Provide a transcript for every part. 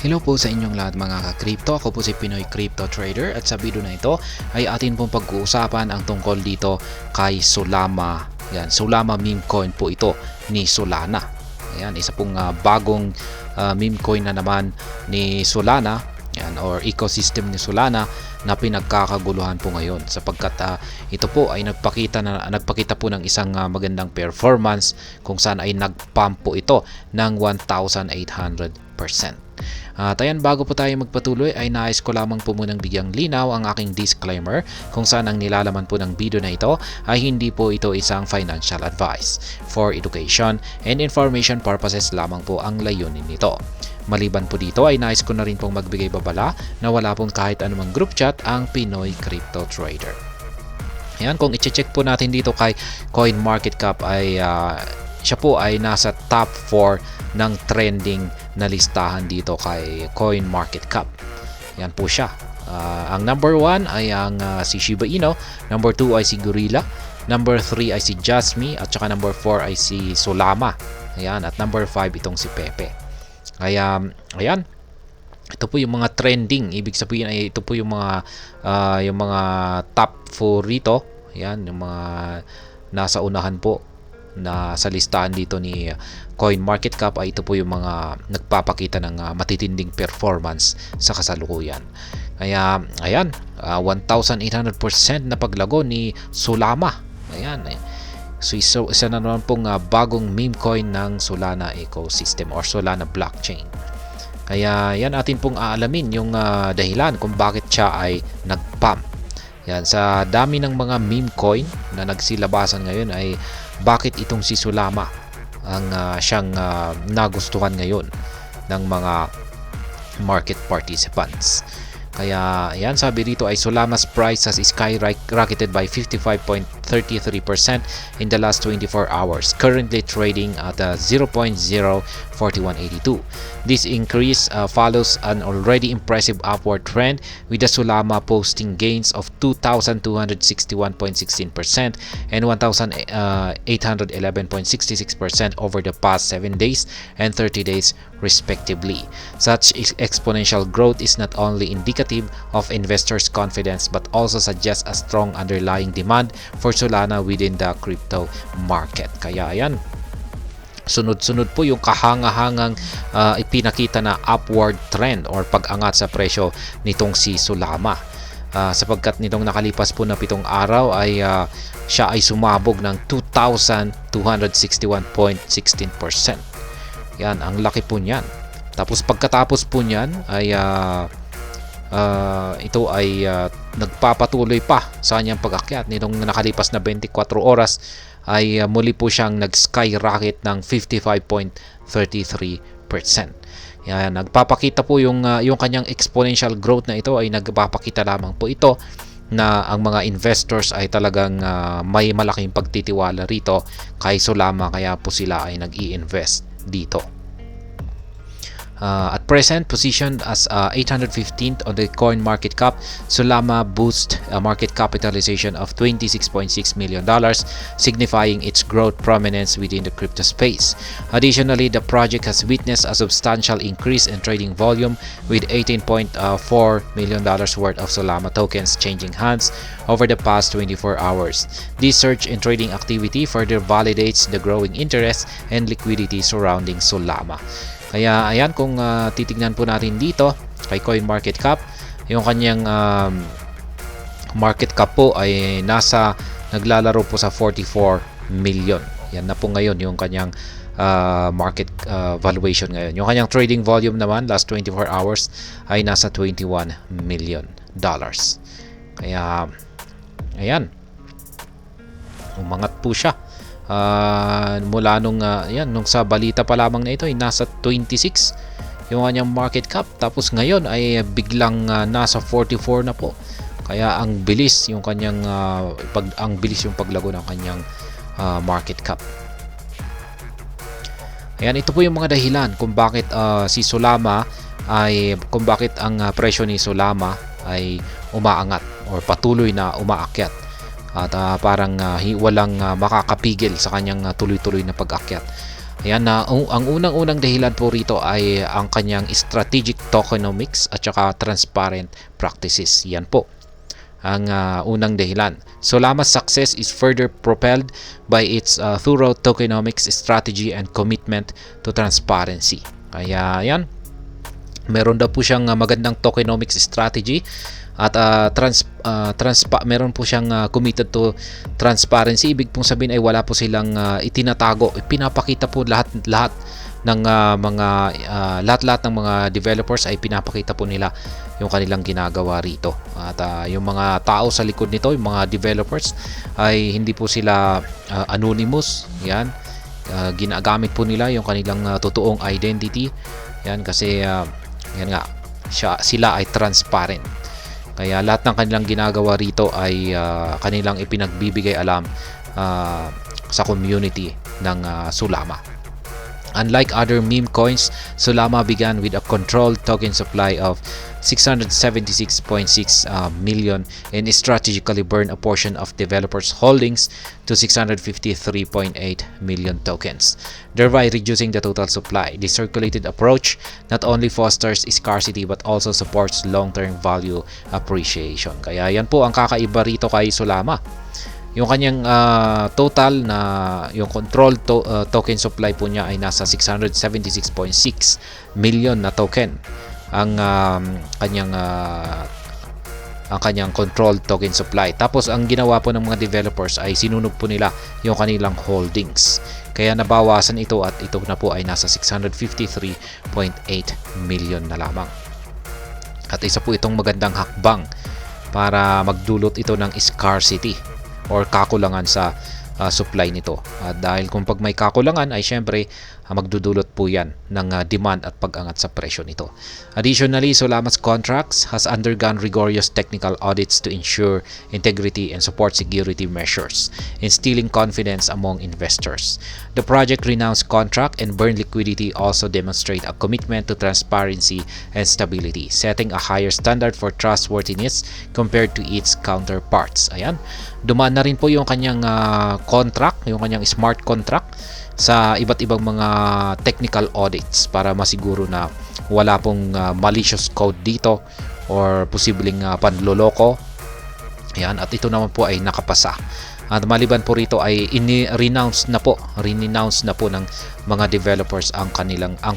Hello po sa inyong lahat mga ka-crypto. Ako po si Pinoy Crypto Trader at sa video na ito ay atin pong pag-uusapan ang tungkol dito kay Solana. Yan, Solana meme coin po ito ni Solana. Ayan, isa pong bagong meme coin na naman ni Solana. Yan, or ecosystem ni Solana na pinagkakaguluhan po ngayon sapagkat ito po ay nagpakita po ng isang magandang performance kung saan ay nag-pump po ito ng 1,800%. Ayan, bago po tayo magpatuloy ay nais ko lamang po munang bigyang linaw ang aking disclaimer kung saan ang nilalaman po ng video na ito ay hindi po ito isang financial advice. For education and information purposes lamang po ang layunin nito. Maliban po dito ay nais ko na rin pong magbigay babala na wala pong kahit anumang group chat ang Pinoy Crypto Trader. Ayan, kung i-check po natin dito kay CoinMarketCap ay siya po ay nasa top 4 ng trending na listahan dito kay CoinMarketCap. Yan po siya. Ang number 1 ay ang si Shiba Inu, number 2 ay si Gorilla, number 3 ay si Jasmy, at saka number 4 ay si Solana. Ayan, at number 5 itong si Pepe. Kaya, ayan, ito po yung mga trending. Ibig sabihin ay ito po yung mga top 4 rito. Ayan, yung mga nasa unahan po na sa listahan dito ni CoinMarketCap ay ito po yung mga nagpapakita ng matitinding performance sa kasalukuyan. Kaya ayan, 1,800% na paglago ni Solana. Ayan, so isa na naman pong bagong meme coin ng Solana ecosystem or Solana blockchain. Kaya yan atin pong aalamin yung dahilan kung bakit siya ay nag-pump. Yan, sa dami ng mga meme coin na nagsilabasan ngayon ay bakit itong si Solana ang siyang nagustuhan ngayon ng mga market participants. Kaya yan, sabi dito ay Solana's price has skyrocketed by 55.33% in the last 24 hours, currently trading at 0.04182. This increase follows an already impressive upward trend, with the Solana posting gains of 2,261.16% and 1,811.66% over the past 7 days and 30 days respectively. Such exponential growth is not only indicative of investors' confidence but also suggests a strong underlying demand for Solana within the crypto market. Kaya ayan, sunod-sunod po yung kahangahangang ipinakita na upward trend or pag-angat sa presyo nitong si Solana. Sapagkat nitong nakalipas po na 7 araw ay siya ay sumabog ng 2,261.16%. Yan, ang laki po niyan. Tapos pagkatapos po niyan ay ito ay nagpapatuloy pa sa kanyang pag-akyat. Nitong nakalipas na 24 oras ay muli po siyang nag-skyrocket ng 55.33%. Yan, nagpapakita po yung kanyang exponential growth na ito ay nagpapakita lamang po ito na ang mga investors ay talagang may malaking pagtitiwala rito kay Solana, kaya po sila ay nag-i-invest dito. At present, positioned as 815th on the CoinMarketCap, Solana boasts a market capitalization of $26.6 million, signifying its growth prominence within the crypto space. Additionally, the project has witnessed a substantial increase in trading volume, with $18.4 million worth of Solana tokens changing hands over the past 24 hours. This surge in trading activity further validates the growing interest and liquidity surrounding Solana. Kaya ayan, kung titignan po natin dito kay CoinMarketCap, yung kanyang market cap po ay naglalaro po sa 44 million. Yan na po ngayon yung kanyang market valuation ngayon. Yung kanyang trading volume naman last 24 hours ay nasa $21 million. Kaya ayan, umangat po siya. Mula nung sa balita pa lamang na ito ay nasa 26 yung kanyang market cap, tapos ngayon ay biglang nasa 44 na po. Kaya ang bilis yung kanyang yung paglago ng kanyang market cap. Ayan, ito po yung mga dahilan kung bakit kung bakit ang presyo ni Solana ay umaangat or patuloy na umaakyat. At parang walang makakapigil sa kanyang tuloy-tuloy na pag-akyat. Ayan na ang unang-unang dahilan po rito ay ang kanyang strategic tokenomics at saka transparent practices. Yan po ang unang dahilan. Solana's success is further propelled by its thorough tokenomics strategy and commitment to transparency. Kaya yan, meron daw po siyang magandang tokenomics strategy at meron po siyang committed to transparency. Ibig pong sabihin ay wala po silang itinatago, pinapakita po lahat ng lahat ng mga developers ay pinapakita po nila yung kanilang ginagawa rito. At yung mga tao sa likod nito, yung mga developers, ay hindi po sila anonymous. Yan, ginagamit po nila yung kanilang totoong identity. Yan kasi yan nga, sila ay transparent. Kaya lahat ng kanilang ginagawa rito ay kanilang ipinagbibigay alam sa community ng Solana. Unlike other meme coins, Solana began with a controlled token supply of 676.6 million and strategically burned a portion of developers' holdings to 653.8 million tokens, thereby reducing the total supply. The circulated approach not only fosters scarcity but also supports long-term value appreciation. Kaya yan po ang kakaiba rito kay Solana. Yung kanyang total na yung control token supply po niya ay nasa 676.6 million na token ang kanyang control token supply. Tapos ang ginawa po ng mga developers ay sinunog po nila yung kanilang holdings. Kaya nabawasan ito at ito na po ay nasa 653.8 million na lamang. At isa po itong magandang hakbang para magdulot ito ng scarcity or kakulangan sa supply nito. Dahil kung pag may kakulangan ay syempre magdudulot po yan ng demand at pag-angat sa presyo nito. Additionally, Solana's contracts has undergone rigorous technical audits to ensure integrity and support security measures, instilling confidence among investors. The project renounced contract and burn liquidity also demonstrate a commitment to transparency and stability, setting a higher standard for trustworthiness compared to its counterparts. Ayan, dumaan na rin po yung kanyang contract, yung kanyang smart contract sa iba't ibang mga technical audits para masiguro na wala pong malicious code dito or posibleng panloloko. Ayan, at ito naman po ay nakapasa. At maliban po rito ay renounce na po ng mga developers ang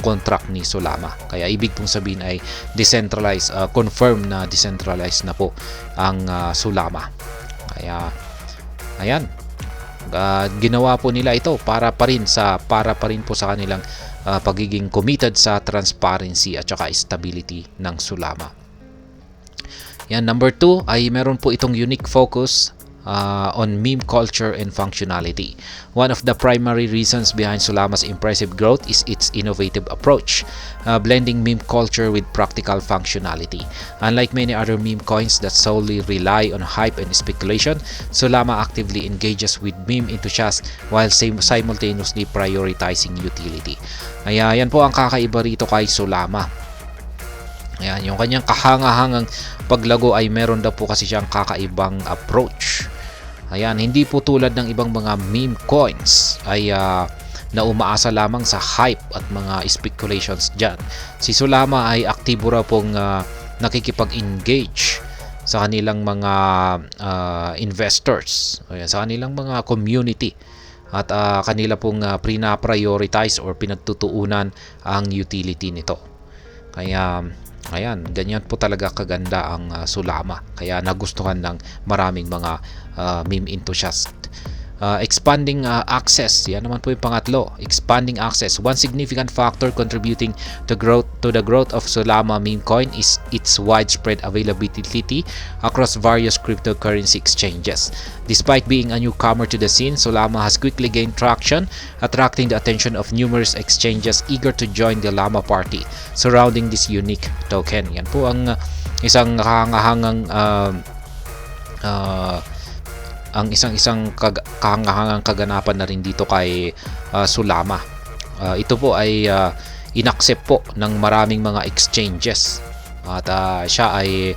contract ni Solana. Kaya ibig pong sabihin ay decentralized, confirm na decentralized na po ang Solana. Kaya ayan, ginawa po nila ito para pa rin po sa kanilang pagiging committed sa transparency at saka stability ng Solana. Yan, number 2 ay meron po itong unique focus on meme culture and functionality. One of the primary reasons behind Solana's impressive growth is its innovative approach, blending meme culture with practical functionality. Unlike many other meme coins that solely rely on hype and speculation, Solana actively engages with meme enthusiasts while simultaneously prioritizing utility. Ayan po ang kakaiba rito kay Solana. Ayan, yung kanyang kahangahangang paglago ay meron daw po kasi siyang kakaibang approach. Ayan, hindi po tulad ng ibang mga meme coins ay na umaasa lamang sa hype at mga speculations dyan. Si Solana ay aktibo raw pong nakikipag-engage sa kanilang mga investors, ayan, sa kanilang mga community. At kanila pong prioritize or pinagtutuunan ang utility nito. Kaya ayan, ganyan po talaga kaganda ang Solana. Kaya nagustuhan ng maraming mga meme enthusiasts. Expanding access, yan naman po yung pangatlo, expanding access. One significant factor contributing to the growth of Solana meme coin is its widespread availability across various cryptocurrency exchanges. Despite being a newcomer to the scene, Solana has quickly gained traction, attracting the attention of numerous exchanges eager to join the Llama party surrounding this unique token. Yan po ang isang kahangahangang isang kahangahangang kaganapan na rin dito kay Solana. Ito po ay inaccept po ng maraming mga exchanges at siya ay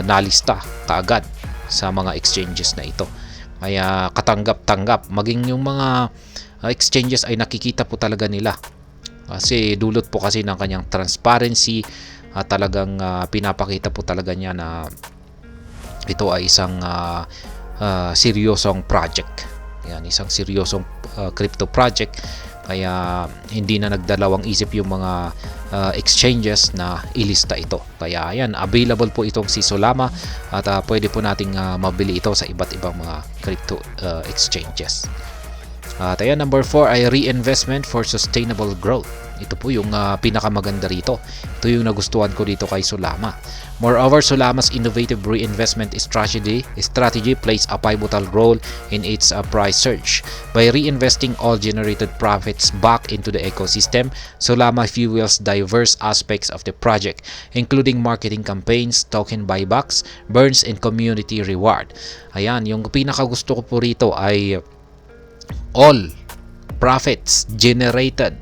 nalista kaagad sa mga exchanges na ito. Kaya katanggap-tanggap maging yung mga exchanges ay nakikita po talaga nila. Kasi dulot po kasi ng kanyang transparency, talagang pinapakita po talaga niya na ito ay isang seryosong project. Yan, isang seryosong crypto project. Kaya hindi na nagdalawang isip yung mga exchanges na ilista ito. Kaya ayan, available po itong si Solana at pwede po nating mabili ito sa iba't ibang mga crypto exchanges. At ayan, number 4 ay reinvestment for sustainable growth. Ito po yung pinakamaganda rito. Ito yung nagustuhan ko dito kay Solana. Moreover, Solana's innovative reinvestment strategy plays a pivotal role in its price surge. By reinvesting all generated profits back into the ecosystem, Solana fuels diverse aspects of the project, including marketing campaigns, token buybacks, burns, and community reward. Ayan, yung pinakagusto ko po rito ay all profits generated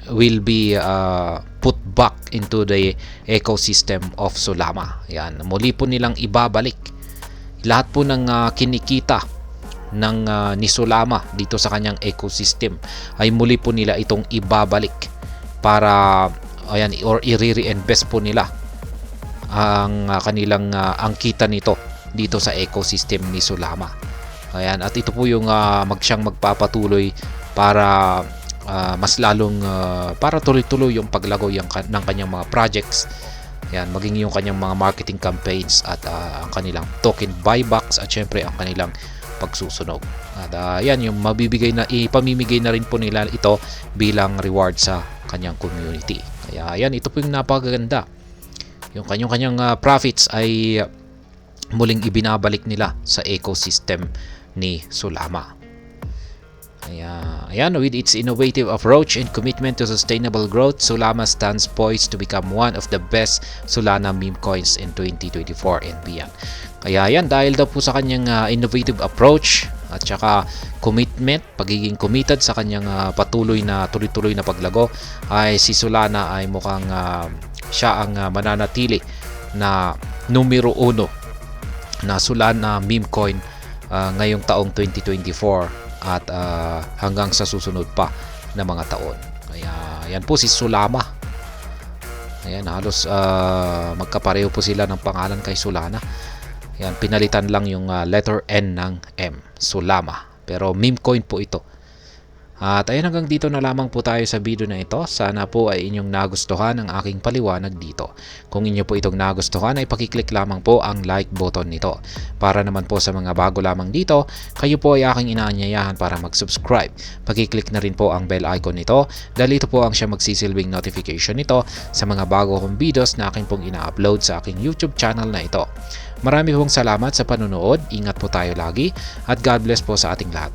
will be put back into the ecosystem of Solana. Yan, muli po nilang ibabalik lahat po ng kinikita ng ni Solana dito sa kanyang ecosystem ay muli po nila itong ibabalik para ayan, or i-reinvest po nila ang kanilang ang kita nito dito sa ecosystem ni Solana. Ayan, at ito po yung siyang magpapatuloy para mas lalong para tuloy-tuloy yung paglago ng kanyang mga projects. Yan, maging yung kanyang mga marketing campaigns at ang kanilang token buybacks at syempre ang kanilang pagsusunog. At yan yung ipamimigay na rin po nila ito bilang reward sa kanyang community. Kaya yan, ito po yung napakaganda. Yung kanyang profits ay muling ibinabalik nila sa ecosystem ni Solana. Ayan, with its innovative approach and commitment to sustainable growth, Solana stands poised to become one of the best Solana meme coins in 2024 and beyond. Kaya yan, dahil daw po sa kanyang innovative approach at saka commitment, pagiging committed sa kanyang tuloy-tuloy na paglago, ay si Solana ay mukhang siya ang mananatili na numero 1 na Solana meme coin ngayong taong 2024 at hanggang sa susunod pa na mga taon. Kaya yan po si Solana. Ayan, halos magkapareho po sila ng pangalan kay Solana. Ayan, pinalitan lang yung letter N ng M, Solana. Pero meme coin po ito. At ayun, hanggang dito na lamang po tayo sa video na ito. Sana po ay inyong nagustuhan ang aking paliwanag dito. Kung inyo po itong nagustuhan ay pakiclick lamang po ang like button nito. Para naman po sa mga bago lamang dito, kayo po ay aking inaanyayahan para mag-subscribe. Pakiclick na rin po ang bell icon nito dahil ito po ang siya magsisilbing notification nito sa mga bago kong videos na aking pong ina-upload sa aking YouTube channel na ito. Marami pong salamat sa panunood. Ingat po tayo lagi at God bless po sa ating lahat.